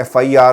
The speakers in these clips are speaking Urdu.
FIR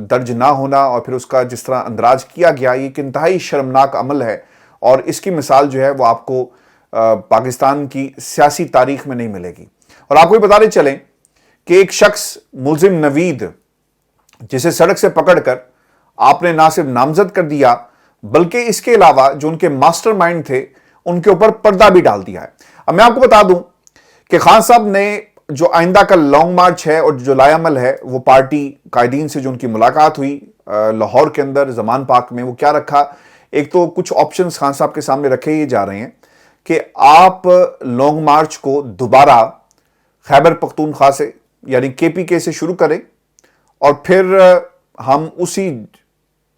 درج نہ ہونا اور پھر اس کا جس طرح اندراج کیا گیا، یہ ایک انتہائی شرمناک عمل ہے، اور اس کی مثال جو ہے وہ آپ کو پاکستان کی سیاسی تاریخ میں نہیں ملے گی۔ اور آپ کو یہ بتانے چلیں کہ ایک شخص ملزم نوید، جسے سڑک سے پکڑ کر آپ نے نہ صرف نامزد کر دیا بلکہ اس کے علاوہ جو ان کے ماسٹر مائنڈ تھے ان کے اوپر پردہ بھی ڈال دیا ہے۔ اب میں آپ کو بتا دوں کہ خان صاحب نے جو آئندہ کا لانگ مارچ ہے اور جو لائے عمل ہے، وہ پارٹی قائدین سے جو ان کی ملاقات ہوئی لاہور کے اندر زمان پاک میں، وہ کیا رکھا؟ ایک تو کچھ آپشنز خان صاحب کے سامنے رکھے یہ جا رہے ہیں کہ آپ لانگ مارچ کو دوبارہ خیبر پختونخوا سے یعنی کے پی کے سے شروع کریں، اور پھر ہم اسی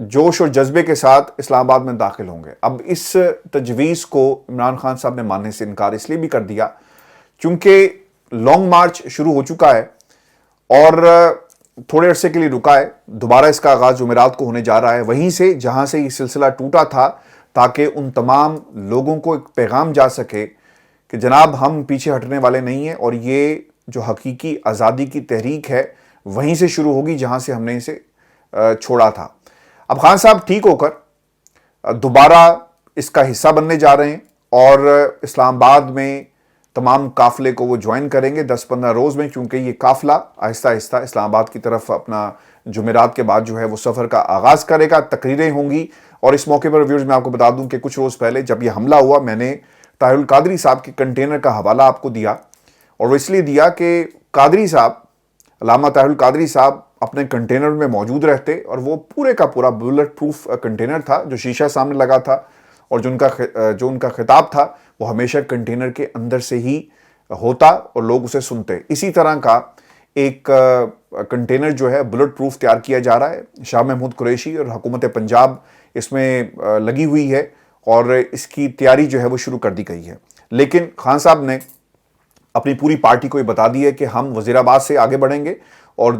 جوش اور جذبے کے ساتھ اسلام آباد میں داخل ہوں گے۔ اب اس تجویز کو عمران خان صاحب نے ماننے سے انکار اس لیے بھی کر دیا چونکہ لانگ مارچ شروع ہو چکا ہے اور تھوڑے عرصے کے لیے رکا ہے۔ دوبارہ اس کا آغاز جمعرات کو ہونے جا رہا ہے، وہیں سے جہاں سے یہ سلسلہ ٹوٹا تھا، تاکہ ان تمام لوگوں کو ایک پیغام جا سکے کہ جناب ہم پیچھے ہٹنے والے نہیں ہیں، اور یہ جو حقیقی آزادی کی تحریک ہے وہیں سے شروع ہوگی جہاں سے ہم نے اسے چھوڑا تھا۔ اب خان صاحب ٹھیک ہو کر دوبارہ اس کا حصہ بننے جا رہے ہیں اور اسلام آباد میں تمام قافلے کو وہ جوائن کریں گے 10-15 روز میں، کیونکہ یہ قافلہ آہستہ آہستہ اسلام آباد کی طرف اپنا جمعرات کے بعد جو ہے وہ سفر کا آغاز کرے گا، تقریریں ہوں گی۔ اور اس موقع پر ویورز میں آپ کو بتا دوں کہ کچھ روز پہلے جب یہ حملہ ہوا، میں نے طاہر القادری صاحب کے کنٹینر کا حوالہ آپ کو دیا، اور وہ اس لیے دیا کہ قادری صاحب، علامہ طاہر القادری صاحب اپنے کنٹینر میں موجود رہتے، اور وہ پورے کا پورا بلٹ پروف کنٹینر تھا جو شیشہ سامنے لگا تھا، اور جو ان کا خطاب تھا وہ ہمیشہ کنٹینر کے اندر سے ہی ہوتا اور لوگ اسے سنتے۔ اسی طرح کا ایک کنٹینر جو ہے بلٹ پروف تیار کیا جا رہا ہے، شاہ محمود قریشی اور حکومت پنجاب اس میں لگی ہوئی ہے، اور اس کی تیاری جو ہے وہ شروع کر دی گئی ہے۔ لیکن خان صاحب نے اپنی پوری پارٹی کو یہ بتا دی ہے کہ ہم وزیر آباد سے آگے بڑھیں گے اور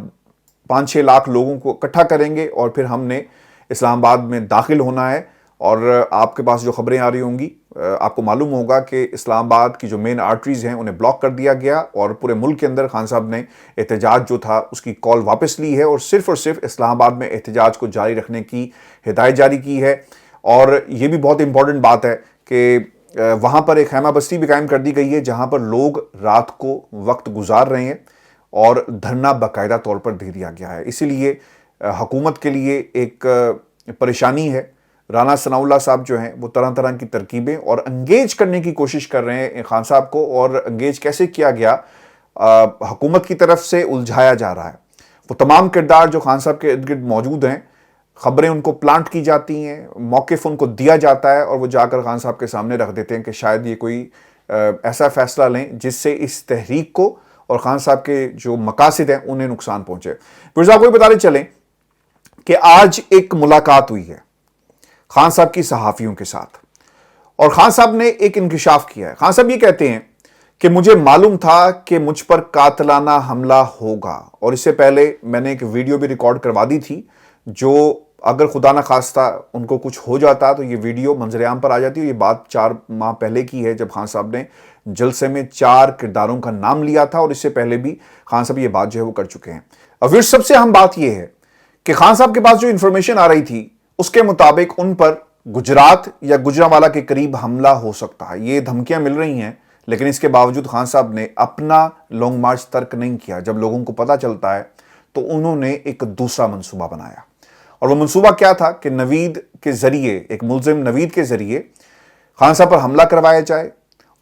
5-6 لاکھ لوگوں کو اکٹھا کریں گے، اور پھر ہم نے اسلام آباد میں داخل ہونا ہے۔ اور آپ کے پاس جو خبریں آ رہی ہوں گی، آپ کو معلوم ہوگا کہ اسلام آباد کی جو مین آرٹریز ہیں انہیں بلاک کر دیا گیا، اور پورے ملک کے اندر خان صاحب نے احتجاج جو تھا اس کی کال واپس لی ہے، اور صرف اسلام آباد میں احتجاج کو جاری رکھنے کی ہدایت جاری کی ہے۔ اور یہ بھی بہت امپورٹنٹ بات ہے کہ وہاں پر ایک خیمہ بستی بھی قائم کر دی گئی ہے جہاں پر لوگ رات کو وقت گزار رہے ہیں، اور دھرنا باقاعدہ طور پر دے دیا گیا ہے۔ اسی لیے حکومت کے لیے ایک پریشانی ہے۔ رانا ثناء اللہ صاحب جو ہیں وہ طرح طرح کی ترکیبیں اور انگیج کرنے کی کوشش کر رہے ہیں خان صاحب کو، اور انگیج کیسے کیا گیا؟ حکومت کی طرف سے الجھایا جا رہا ہے۔ وہ تمام کردار جو خان صاحب کے ارد گرد موجود ہیں، خبریں ان کو پلانٹ کی جاتی ہیں، موقف ان کو دیا جاتا ہے، اور وہ جا کر خان صاحب کے سامنے رکھ دیتے ہیں کہ شاید یہ کوئی ایسا فیصلہ لیں جس سے اس تحریک کو اور خان صاحب کے جو مقاصد ہیں انہیں نقصان پہنچے۔ پھر صاحب کو یہ بتانے چلیں کہ آج ایک ملاقات ہوئی ہے خان صاحب کی صحافیوں کے ساتھ، اور خان صاحب نے ایک انکشاف کیا ہے۔ خان صاحب یہ کہتے ہیں کہ مجھے معلوم تھا کہ مجھ پر قاتلانہ حملہ ہوگا، اور اس سے پہلے میں نے ایک ویڈیو بھی ریکارڈ کروا دی تھی، جو اگر خدا نہ خواستہ ان کو کچھ ہو جاتا تو یہ ویڈیو منظر عام پر آ جاتی ہے۔ یہ بات 4 ماہ پہلے کی ہے جب خان صاحب نے جلسے میں 4 کرداروں کا نام لیا تھا، اور اس سے پہلے بھی خان صاحب یہ بات جو ہے وہ کر چکے ہیں۔ اور پھر سب سے اہم بات یہ ہے کہ خان صاحب کے پاس جو انفارمیشن آ رہی تھی اس کے مطابق ان پر گجرات یا گجرانوالہ کے قریب حملہ ہو سکتا ہے۔ یہ دھمکیاں مل رہی ہیں، لیکن اس کے باوجود خان صاحب نے اپنا لانگ مارچ ترک نہیں کیا۔ جب لوگوں کو پتہ چلتا ہے تو انہوں نے ایک دوسرا منصوبہ بنایا، اور وہ منصوبہ کیا تھا کہ نوید کے ذریعے، ایک ملزم نوید کے ذریعے خان صاحب پر حملہ کروایا جائے،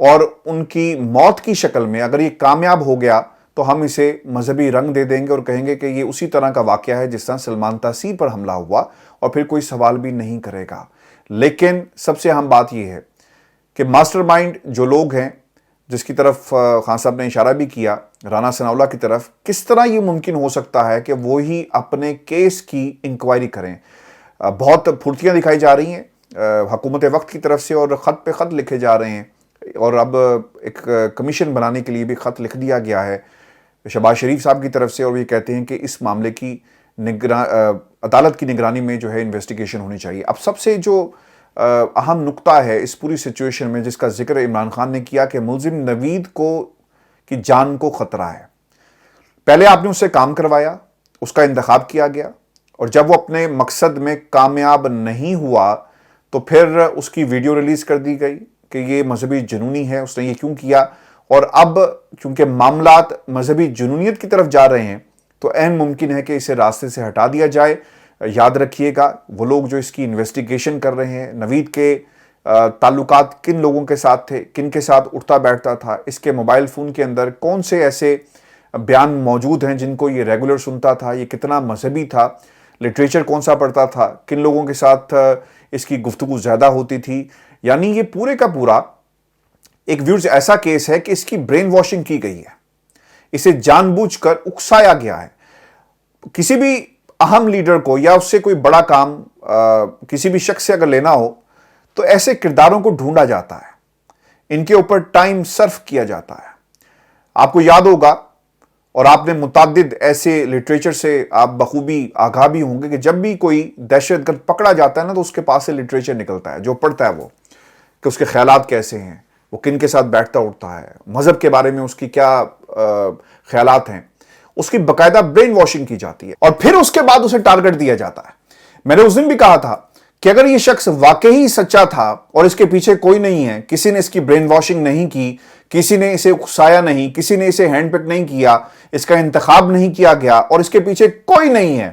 اور ان کی موت کی شکل میں اگر یہ کامیاب ہو گیا تو ہم اسے مذہبی رنگ دے دیں گے اور کہیں گے کہ یہ اسی طرح کا واقعہ ہے جس طرح سلمان تحصیل پر حملہ ہوا، اور پھر کوئی سوال بھی نہیں کرے گا۔ لیکن سب سے اہم بات یہ ہے کہ ماسٹر مائنڈ جو لوگ ہیں، جس کی طرف خان صاحب نے اشارہ بھی کیا، رانا ثناء اللہ کی طرف، کس طرح یہ ممکن ہو سکتا ہے کہ وہی اپنے کیس کی انکوائری کریں؟ بہت پھرتیاں دکھائی جا رہی ہیں حکومت وقت کی طرف سے، اور خط پہ خط لکھے جا رہے ہیں، اور اب ایک کمیشن بنانے کے لیے بھی خط لکھ دیا گیا ہے شہباز شریف صاحب کی طرف سے، اور یہ کہتے ہیں کہ اس معاملے کی عدالت کی نگرانی میں جو ہے انویسٹیگیشن ہونی چاہیے۔ اب سب سے جو اہم نقطہ ہے اس پوری سچویشن میں، جس کا ذکر عمران خان نے کیا، کہ ملزم نوید کی جان کو خطرہ ہے۔ پہلے آپ نے اس سے کام کروایا، اس کا انتخاب کیا گیا، اور جب وہ اپنے مقصد میں کامیاب نہیں ہوا تو پھر اس کی ویڈیو ریلیز کر دی گئی کہ یہ مذہبی جنونی ہے، اس نے یہ کیوں کیا. اور اب چونکہ معاملات مذہبی جنونیت کی طرف جا رہے ہیں تو عین ممکن ہے کہ اسے راستے سے ہٹا دیا جائے. یاد رکھیے گا وہ لوگ جو اس کی انویسٹیگیشن کر رہے ہیں، نوید کے تعلقات کن لوگوں کے ساتھ تھے، کن کے ساتھ اٹھتا بیٹھتا تھا، اس کے موبائل فون کے اندر کون سے ایسے بیان موجود ہیں جن کو یہ ریگولر سنتا تھا، یہ کتنا مذہبی تھا، لٹریچر کون سا پڑھتا تھا، کن لوگوں کے ساتھ اس کی گفتگو زیادہ ہوتی تھی. یعنی یہ پورے کا پورا ایک ویورز ایسا کیس ہے کہ اس کی برین واشنگ کی گئی ہے، اسے جان بوجھ کر اکسایا گیا ہے. کسی بھی اہم لیڈر کو یا اس سے کوئی بڑا کام کسی بھی شخص سے اگر لینا ہو تو ایسے کرداروں کو ڈھونڈا جاتا ہے، ان کے اوپر ٹائم صرف کیا جاتا ہے. آپ کو یاد ہوگا اور آپ نے متعدد ایسے لٹریچر سے آپ بخوبی آگاہ بھی ہوں گے کہ جب بھی کوئی دہشت گرد پکڑا جاتا ہے نا تو اس کے پاس سے لٹریچر نکلتا ہے جو پڑھتا ہے وہ کہ اس کے خیالات کیسے ہیں، وہ کن کے ساتھ بیٹھتا اٹھتا ہے، مذہب کے بارے میں اس کی کیا خیالات ہیں. اس کی باقاعدہ برین واشنگ کی جاتی ہے اور پھر اس کے بعد اسے ٹارگٹ دیا جاتا ہے. میں نے اس دن بھی کہا تھا کہ اگر یہ شخص واقعی سچا تھا اور اس کے پیچھے کوئی نہیں ہے، کسی نے اس کی برین واشنگ نہیں کی، کسی نے اسے اکسایا نہیں، کسی نے اسے ہینڈ پک نہیں کیا، اس کا انتخاب نہیں کیا گیا اور اس کے پیچھے کوئی نہیں ہے،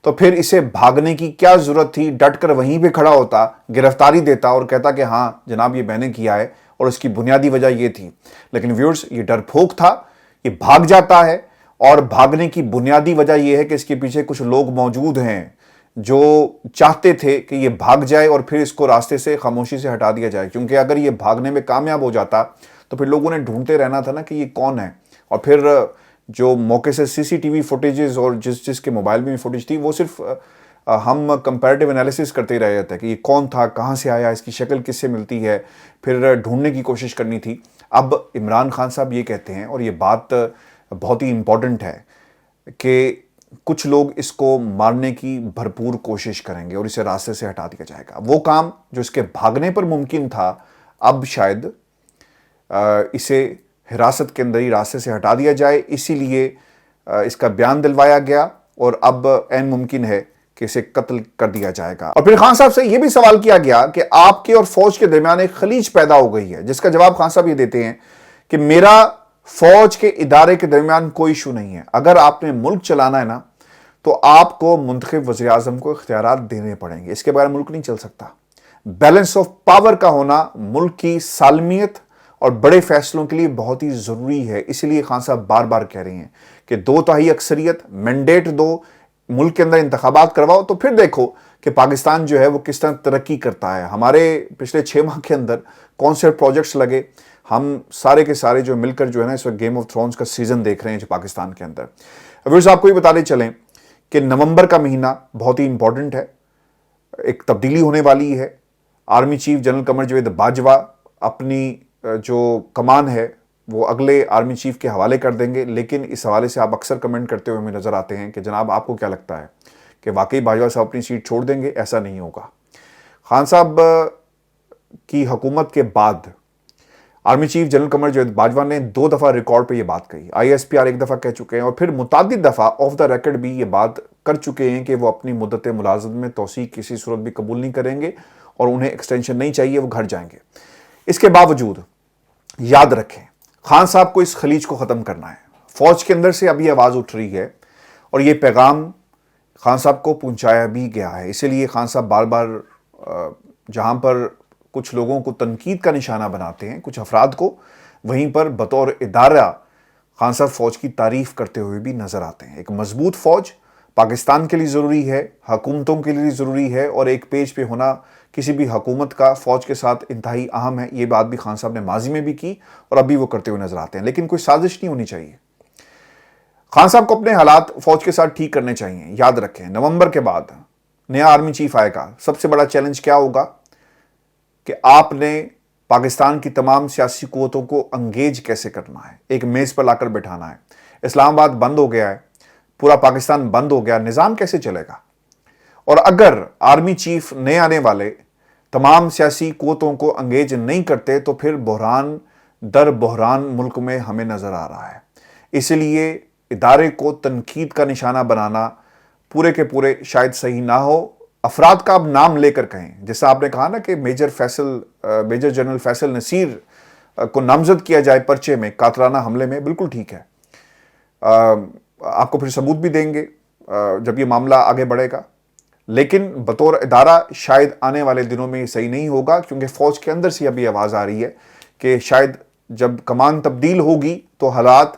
تو پھر اسے بھاگنے کی کیا ضرورت تھی؟ ڈٹ کر وہیں پہ کھڑا ہوتا، گرفتاری دیتا اور کہتا کہ ہاں جناب یہ میں نے کیا ہے اور اس کی بنیادی وجہ یہ تھی. لیکن ویورز یہ ڈرپھوک تھا، یہ بھاگ جاتا ہے اور بھاگنے کی بنیادی وجہ یہ ہے کہ اس کے پیچھے کچھ لوگ موجود ہیں جو چاہتے تھے کہ یہ بھاگ جائے اور پھر اس کو راستے سے خاموشی سے ہٹا دیا جائے. کیونکہ اگر یہ بھاگنے میں کامیاب ہو جاتا تو پھر لوگوں نے ڈھونڈتے رہنا تھا نا کہ یہ کون ہے، اور پھر جو موقع سے سی سی ٹی وی فوٹیجز اور جس کے موبائل میں فوٹیج تھی وہ صرف ہم کمپیریٹیو انالیسس کرتے ہی رہ جاتے ہیں کہ یہ کون تھا، کہاں سے آیا، اس کی شکل کس سے ملتی ہے، پھر ڈھونڈنے کی کوشش کرنی تھی. اب عمران خان صاحب یہ کہتے ہیں اور یہ بات بہت ہی امپورٹنٹ ہے کہ کچھ لوگ اس کو مارنے کی بھرپور کوشش کریں گے اور اسے راستے سے ہٹا دیا جائے گا. وہ کام جو اس کے بھاگنے پر ممکن تھا اب شاید اسے حراست کے اندر ہی راستے سے ہٹا دیا جائے، اسی لیے اس کا بیان دلوایا گیا اور اب عین ممکن ہے کہ اسے قتل کر دیا جائے گا. اور پھر خان صاحب سے یہ بھی سوال کیا گیا کہ آپ کے اور فوج کے درمیان ایک خلیج پیدا ہو گئی ہے، جس کا جواب خان صاحب یہ دیتے ہیں کہ میرا فوج کے ادارے کے درمیان کوئی ایشو نہیں ہے. اگر آپ نے ملک چلانا ہے نا تو آپ کو منتخب وزیر اعظم کو اختیارات دینے پڑیں گے، اس کے بغیر ملک نہیں چل سکتا. بیلنس آف پاور کا ہونا ملک کی سالمیت اور بڑے فیصلوں کے لیے بہت ہی ضروری ہے. اسی لیے خان صاحب بار بار کہہ رہے ہیں کہ 2/3 اکثریت، مینڈیٹ دو، ملک کے اندر انتخابات کرواؤ تو پھر دیکھو کہ پاکستان جو ہے وہ کس طرح ترقی کرتا ہے. ہمارے پچھلے 6 ماہ کے اندر کون سے پروجیکٹس لگے، ہم سارے کے سارے جو مل کر جو ہے نا اس وقت گیم آف تھرونز کا سیزن دیکھ رہے ہیں جو پاکستان کے اندر. ویورز آپ کو یہ بتاتے چلیں کہ نومبر کا مہینہ بہت ہی امپورٹنٹ ہے، ایک تبدیلی ہونے والی ہے. Army chief general Qamar Javed Bajwa اپنی جو کمان ہے وہ اگلے آرمی چیف کے حوالے کر دیں گے. لیکن اس حوالے سے آپ اکثر کمنٹ کرتے ہوئے ہمیں نظر آتے ہیں کہ جناب آپ کو کیا لگتا ہے کہ واقعی باجوہ صاحب اپنی سیٹ چھوڑ دیں گے؟ ایسا نہیں ہوگا. خان صاحب کی حکومت کے بعد army chief general Qamar Javed Bajwa نے 2 دفعہ ریکارڈ پہ یہ بات کہی. ISPR 1 دفعہ کہہ چکے ہیں اور پھر متعدد دفعہ آف دا ریکارڈ بھی یہ بات کر چکے ہیں کہ وہ اپنی مدت ملازمت میں توسیع کسی صورت بھی قبول نہیں کریں گے اور انہیں ایکسٹینشن نہیں چاہیے، وہ گھر جائیں گے. اس کے باوجود یاد رکھیں خان صاحب کو اس خلیج کو ختم کرنا ہے. فوج کے اندر سے اب یہ آواز اٹھ رہی ہے اور یہ پیغام خان صاحب کو پہنچایا بھی گیا ہے. اسی لیے خان صاحب بار بار جہاں پر کچھ لوگوں کو تنقید کا نشانہ بناتے ہیں، کچھ افراد کو، وہیں پر بطور ادارہ خان صاحب فوج کی تعریف کرتے ہوئے بھی نظر آتے ہیں. ایک مضبوط فوج پاکستان کے لیے ضروری ہے، حکومتوں کے لیے ضروری ہے، اور ایک پیج پہ ہونا کسی بھی حکومت کا فوج کے ساتھ انتہائی اہم ہے. یہ بات بھی خان صاحب نے ماضی میں بھی کی اور ابھی وہ کرتے ہوئے نظر آتے ہیں. لیکن کوئی سازش نہیں ہونی چاہیے. خان صاحب کو اپنے حالات فوج کے ساتھ ٹھیک کرنے چاہیے. یاد رکھیں نومبر کے بعد نیا آرمی چیف آئے گا. سب سے بڑا چیلنج کیا ہوگا کہ آپ نے پاکستان کی تمام سیاسی قوتوں کو انگیج کیسے کرنا ہے، ایک میز پر لا کر بٹھانا ہے. اسلام آباد بند ہو گیا ہے، پورا پاکستان بند ہو گیا، نظام کیسے چلے گا؟ اور اگر آرمی چیف نئے آنے والے تمام سیاسی قوتوں کو انگیج نہیں کرتے تو پھر بحران در بحران ملک میں ہمیں نظر آ رہا ہے. اس لیے ادارے کو تنقید کا نشانہ بنانا پورے کے پورے شاید صحیح نہ ہو. افراد کا اب نام لے کر کہیں, جیسا آپ نے کہا نا کہ میجر جنرل فیصل نصیر کو نامزد کیا جائے پرچے میں قاتلانہ حملے میں, بالکل ٹھیک ہے. آپ کو پھر ثبوت بھی دیں گے جب یہ معاملہ آگے بڑھے گا, لیکن بطور ادارہ شاید آنے والے دنوں میں یہ صحیح نہیں ہوگا, کیونکہ فوج کے اندر سے ابھی آواز آ رہی ہے کہ شاید جب کمان تبدیل ہوگی تو حالات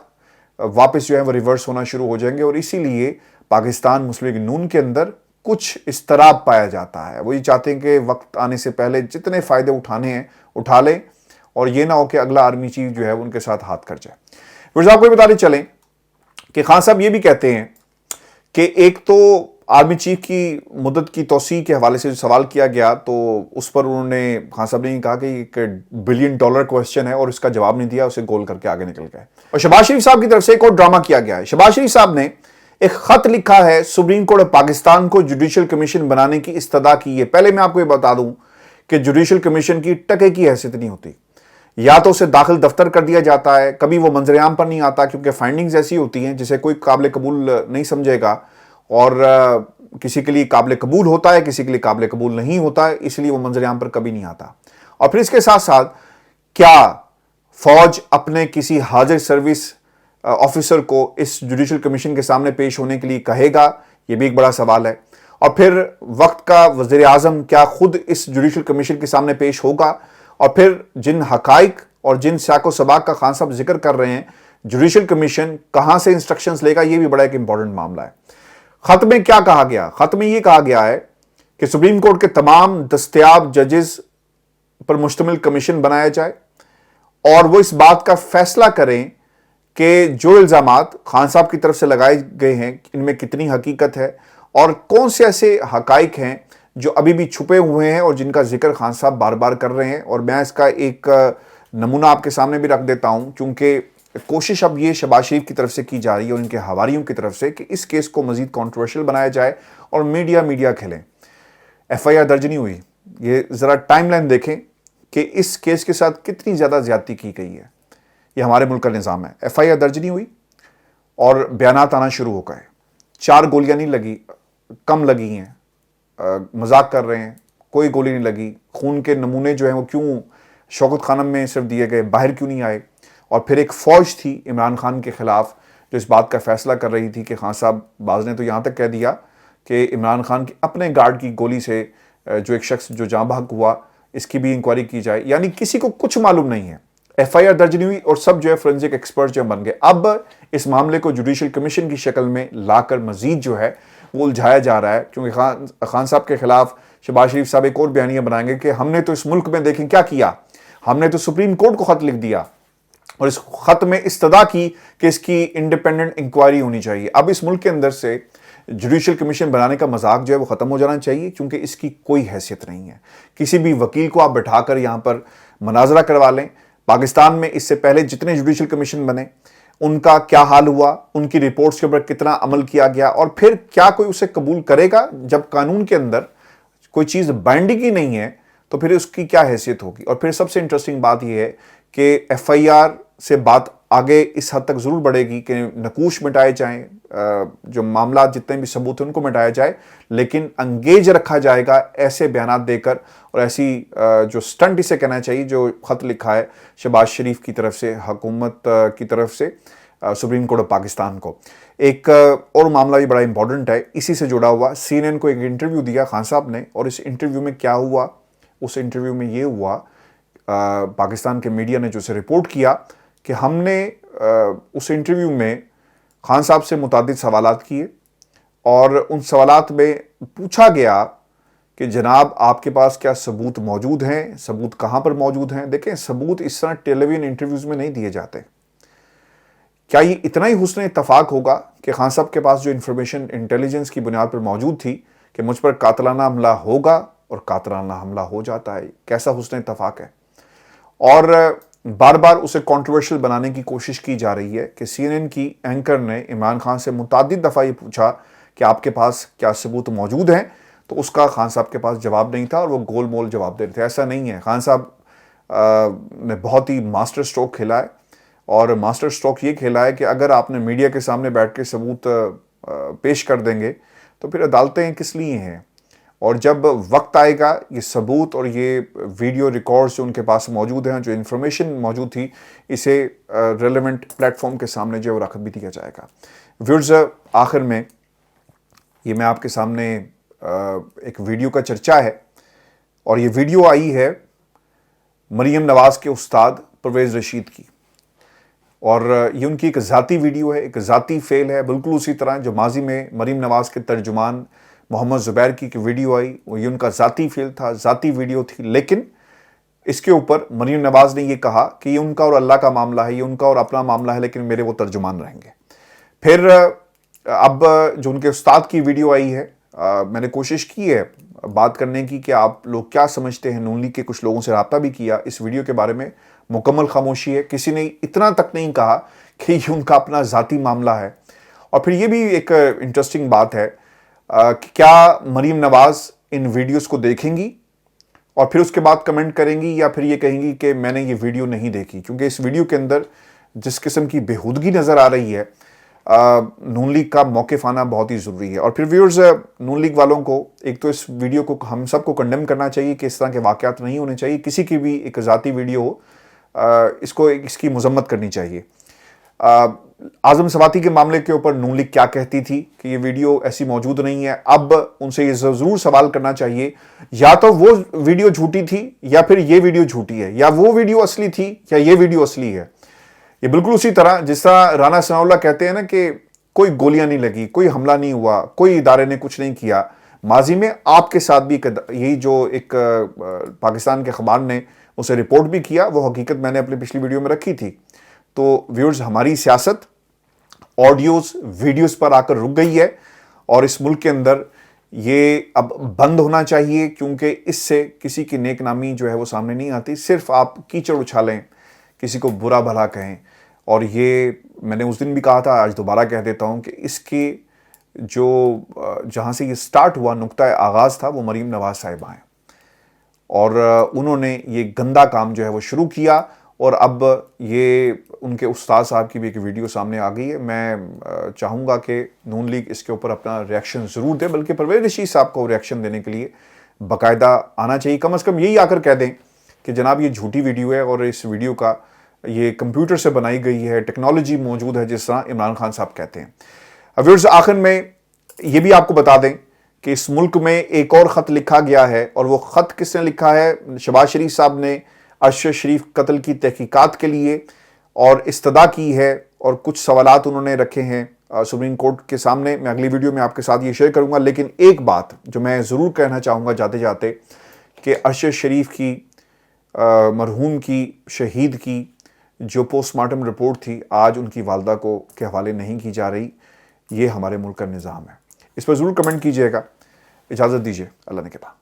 واپس جو ہے وہ ریورس ہونا شروع ہو جائیں گے, اور اسی لیے پاکستان مسلم لیگ نون کے اندر کچھ اضطراب پایا جاتا ہے. وہ یہ چاہتے ہیں کہ وقت آنے سے پہلے جتنے فائدے اٹھانے ہیں اٹھا لیں, اور یہ نہ ہو کہ اگلا آرمی چیف جو ہے ان کے ساتھ ہاتھ کر جائے. آپ کو یہ بتاتے چلیں کہ خان صاحب یہ بھی کہتے ہیں کہ ایک تو آرمی چیف کی مدت کی توسیع کے حوالے سے جو سوال کیا گیا تو اس پر انہوں نے, خان صاحب نے کہا کہ ایک $1 بلین کویسچن ہے, اور اس کا جواب نہیں دیا, اسے گول کر کے آگے نکل گئے. اور شہباز شریف صاحب کی طرف سے ایک اور ڈرامہ کیا گیا ہے. شہباز شریف صاحب نے ایک خط لکھا ہے سپریم کورٹ پاکستان کو جوڈیشل کمیشن بنانے کی استدعا کی ہے. پہلے میں آپ کو یہ بتا دوں کہ جوڈیشل کمیشن کی ٹکے کی حیثیت نہیں ہوتی, یا تو اسے داخل دفتر کر دیا جاتا ہے, کبھی وہ منظر عام پر نہیں آتا کیونکہ فائنڈنگز ایسی ہوتی ہیں جسے کوئی قابل قبول نہیں سمجھے گا, اور کسی کے لیے قابل قبول ہوتا ہے, کسی کے لیے قابل قبول نہیں ہوتا ہے, اس لیے وہ منظر عام پر کبھی نہیں آتا. اور پھر اس کے ساتھ ساتھ کیا فوج اپنے کسی حاضر سروس آفیسر کو اس جوڈیشل کمیشن کے سامنے پیش ہونے کے لیے کہے گا, یہ بھی ایک بڑا سوال ہے. اور پھر وقت کا وزیر اعظم کیا خود اس جوڈیشل کمیشن کے سامنے پیش ہوگا, اور پھر جن حقائق اور جن سیاق و سباق کا خان صاحب ذکر کر رہے ہیں, جوڈیشل کمیشن کہاں سے انسٹرکشنز لے گا, یہ بھی بڑا ایک امپورٹنٹ معاملہ ہے. خط میں کیا کہا گیا؟ خط میں یہ کہا گیا ہے کہ سپریم کورٹ کے تمام دستیاب ججز پر مشتمل کمیشن بنایا جائے, اور وہ اس بات کا فیصلہ کریں کہ جو الزامات خان صاحب کی طرف سے لگائے گئے ہیں ان میں کتنی حقیقت ہے, اور کون سے ایسے حقائق ہیں جو ابھی بھی چھپے ہوئے ہیں اور جن کا ذکر خان صاحب بار بار کر رہے ہیں. اور میں اس کا ایک نمونہ آپ کے سامنے بھی رکھ دیتا ہوں, کیونکہ کوشش اب یہ شہباز شریف کی طرف سے کی جا رہی ہے اور ان کے حواریوں کی طرف سے کہ اس کیس کو مزید کنٹروورشل بنایا جائے اور میڈیا کھلیں. FIR درج نہیں ہوئی, یہ ذرا ٹائم لائن دیکھیں کہ اس کیس کے ساتھ کتنی زیادہ زیادتی کی گئی ہے. یہ ہمارے ملک کا نظام ہے. FIR درج نہیں ہوئی اور بیانات آنا شروع ہو گئے. 4 گولیاں نہیں لگی, کم لگی ہیں, مذاق کر رہے ہیں, کوئی گولی نہیں لگی. خون کے نمونے جو ہیں وہ کیوں شوکت خانم میں صرف دیے گئے, باہر کیوں نہیں آئے؟ اور پھر ایک فوج تھی عمران خان کے خلاف جو اس بات کا فیصلہ کر رہی تھی کہ خان صاحب باز نے تو یہاں تک کہہ دیا کہ عمران خان کے اپنے گارڈ کی گولی سے جو ایک شخص جو جاں بحق ہوا اس کی بھی انکوائری کی جائے. یعنی کسی کو کچھ معلوم نہیں ہے. FIR درج نہیں ہوئی اور سب جو ہے فورنزک ایکسپرٹ جو بن گئے. اب اس معاملے کو جوڈیشل کمیشن کی شکل میں لا کر مزید جو ہے وہ الجھایا جا رہا ہے, کیونکہ خان صاحب کے خلاف شہباز شریف صاحب ایک اور بیانیہ بنائیں گے کہ ہم نے تو اس ملک میں دیکھیں کیا کیا, ہم نے تو سپریم کورٹ کو خط لکھ دیا اور اس خط میں استدعا کی کہ اس کی انڈیپینڈنٹ انکوائری ہونی چاہیے. اب اس ملک کے اندر سے جوڈیشل کمیشن بنانے کا مذاق جو ہے وہ ختم ہو جانا چاہیے, کیونکہ اس کی کوئی حیثیت نہیں ہے. کسی بھی وکیل کو آپ بٹھا کر یہاں پر مناظرہ کروا لیں. پاکستان میں اس سے پہلے جتنے جوڈیشل کمیشن بنے ان کا کیا حال ہوا, ان کی رپورٹس کے اوپر کتنا عمل کیا گیا, اور پھر کیا کوئی اسے قبول کرے گا؟ جب قانون کے اندر کوئی چیز بائنڈنگ ہی نہیں ہے تو پھر اس کی کیا حیثیت ہوگی؟ اور پھر سب سے انٹرسٹنگ بات یہ ہے کہ FIR سے بات آگے اس حد تک ضرور بڑھے گی کہ نقوش مٹائے جائیں, جو معاملات جتنے بھی ثبوت ہیں ان کو مٹایا جائے, لیکن انگیج رکھا جائے گا ایسے بیانات دے کر اور ایسی جو سٹنٹ اسے کہنا چاہیے جو خط لکھا ہے شہباز شریف کی طرف سے حکومت کی طرف سے سپریم کورٹ آف پاکستان کو. ایک اور معاملہ بھی بڑا امپورٹنٹ ہے اسی سے جڑا ہوا. CNN کو ایک انٹرویو دیا خان صاحب نے, اور اس انٹرویو میں کیا ہوا؟ اس انٹرویو میں یہ ہوا, پاکستان کے میڈیا نے جو اسے رپورٹ کیا کہ ہم نے اس انٹرویو میں خان صاحب سے متعدد سوالات کیے, اور ان سوالات میں پوچھا گیا کہ جناب آپ کے پاس کیا ثبوت موجود ہیں, ثبوت کہاں پر موجود ہیں؟ دیکھیں ثبوت اس طرح ٹیلی ویژن انٹرویوز میں نہیں دیے جاتے. کیا یہ اتنا ہی حسن اتفاق ہوگا کہ خان صاحب کے پاس جو انفارمیشن انٹیلیجنس کی بنیاد پر موجود تھی کہ مجھ پر قاتلانہ حملہ ہوگا اور قاتلانہ حملہ ہو جاتا ہے؟ کیسا حسن اتفاق ہے. اور بار بار اسے کنٹروورشل بنانے کی کوشش کی جا رہی ہے کہ CNN کی اینکر نے عمران خان سے متعدد دفعہ یہ پوچھا کہ آپ کے پاس کیا ثبوت موجود ہیں, تو اس کا خان صاحب کے پاس جواب نہیں تھا اور وہ گول مول جواب دے رہے تھے. ایسا نہیں ہے. خان صاحب نے بہت ہی ماسٹر سٹروک کھیلا ہے, اور ماسٹر سٹروک یہ کھیلا ہے کہ اگر آپ نے میڈیا کے سامنے بیٹھ کے ثبوت پیش کر دیں گے تو پھر عدالتیں کس لیے ہیں؟ اور جب وقت آئے گا یہ ثبوت اور یہ ویڈیو ریکارڈز جو ان کے پاس موجود ہیں، جو انفارمیشن موجود تھی، اسے ریلیونٹ پلیٹ فارم کے سامنے جو رکھ بھی دیا جائے گا۔ ویورز، آخر میں یہ میں آپ کے سامنے ایک ویڈیو کا چرچا ہے، اور یہ ویڈیو آئی ہے مریم نواز کے استاد پرویز رشید کی، اور یہ ان کی ایک ذاتی ویڈیو ہے، ایک ذاتی فعل ہے، بالکل اسی طرح جو ماضی میں مریم نواز کے ترجمان محمد زبیر کی ویڈیو آئی، وہ یہ ان کا ذاتی فعل تھا، ذاتی ویڈیو تھی، لیکن اس کے اوپر مریم نواز نے یہ کہا کہ یہ ان کا اور اللہ کا معاملہ ہے، یہ ان کا اور اپنا معاملہ ہے، لیکن میرے وہ ترجمان رہیں گے۔ پھر اب جو ان کے استاد کی ویڈیو آئی ہے، میں نے کوشش کی ہے بات کرنے کی کہ آپ لوگ کیا سمجھتے ہیں، نون لیگ کے کچھ لوگوں سے رابطہ بھی کیا، اس ویڈیو کے بارے میں مکمل خاموشی ہے، کسی نے اتنا تک نہیں کہا کہ یہ ان کا اپنا ذاتی معاملہ ہے۔ اور پھر یہ بھی ایک انٹرسٹنگ بات ہے کہ کیا مریم نواز ان ویڈیوز کو دیکھیں گی اور پھر اس کے بعد کمنٹ کریں گی، یا پھر یہ کہیں گی کہ میں نے یہ ویڈیو نہیں دیکھی، کیونکہ اس ویڈیو کے اندر جس قسم کی بےہودگی نظر آ رہی ہے، نون لیگ کا موقف آنا بہت ہی ضروری ہے۔ اور پھر ویورز، نون لیگ والوں کو ایک تو اس ویڈیو کو ہم سب کو کنڈیم کرنا چاہیے کہ اس طرح کے واقعات نہیں ہونے چاہیے، کسی کی بھی ایک ذاتی ویڈیو ہو اس کی مذمت کرنی چاہیے۔ اعظم سواتی کے معاملے کے اوپر نون لیگ کیا کہتی تھی کہ یہ ویڈیو ایسی موجود نہیں ہے، اب ان سے یہ ضرور سوال کرنا چاہیے یا تو وہ ویڈیو جھوٹی تھی یا پھر یہ ویڈیو جھوٹی ہے، یا وہ ویڈیو اصلی تھی یا یہ ویڈیو اصلی ہے۔ یہ بالکل اسی طرح جس طرح رانا ثناء اللہ کہتے ہیں نا کہ کوئی گولیاں نہیں لگی، کوئی حملہ نہیں ہوا، کوئی ادارے نے کچھ نہیں کیا، ماضی میں آپ کے ساتھ بھی یہی جو ایک پاکستان کے اخبار نے اسے رپورٹ بھی کیا، وہ حقیقت میں نے اپنی پچھلی ویڈیو میں رکھی تھی۔ تو ویورز، ہماری سیاست آڈیوز ویڈیوز پر آ کر رک گئی ہے، اور اس ملک کے اندر یہ اب بند ہونا چاہیے، کیونکہ اس سے کسی کی نیک نامی جو ہے وہ سامنے نہیں آتی، صرف آپ کیچڑ اچھالیں، کسی کو برا بھلا کہیں۔ اور یہ میں نے اس دن بھی کہا تھا، آج دوبارہ کہہ دیتا ہوں کہ اس کی جو جہاں سے یہ سٹارٹ ہوا، نقطہ آغاز تھا، وہ مریم نواز صاحبہ ہیں، اور انہوں نے یہ گندا کام جو ہے وہ شروع کیا، اور اب یہ ان کے استاد صاحب کی بھی ایک ویڈیو سامنے آ گئی ہے۔ میں چاہوں گا کہ نون لیگ اس کے اوپر اپنا ریاکشن ضرور دے، بلکہ پرویز رشید صاحب کو ریاکشن دینے کے لیے باقاعدہ آنا چاہیے، کم از کم یہی آ کر کہہ دیں کہ جناب یہ جھوٹی ویڈیو ہے، اور اس ویڈیو کا یہ کمپیوٹر سے بنائی گئی ہے، ٹیکنالوجی موجود ہے، جس طرح عمران خان صاحب کہتے ہیں۔ ویورز، آخر میں یہ بھی آپ کو بتا دیں کہ اس ملک میں ایک اور خط لکھا گیا ہے، اور وہ خط کس نے لکھا ہے؟ شہباز شریف صاحب نے ارشد شریف قتل کی تحقیقات کے لیے اور استدعا کی ہے، اور کچھ سوالات انہوں نے رکھے ہیں سپریم کورٹ کے سامنے۔ میں اگلی ویڈیو میں آپ کے ساتھ یہ شیئر کروں گا، لیکن ایک بات جو میں ضرور کہنا چاہوں گا جاتے جاتے، کہ ارشد شریف کی مرحوم کی شہید کی جو پوسٹ مارٹم رپورٹ تھی، آج ان کی والدہ کو کے حوالے نہیں کی جا رہی۔ یہ ہمارے ملک کا نظام ہے، اس پر ضرور کمنٹ کیجئے گا۔ اجازت دیجئے، اللہ نے کہا۔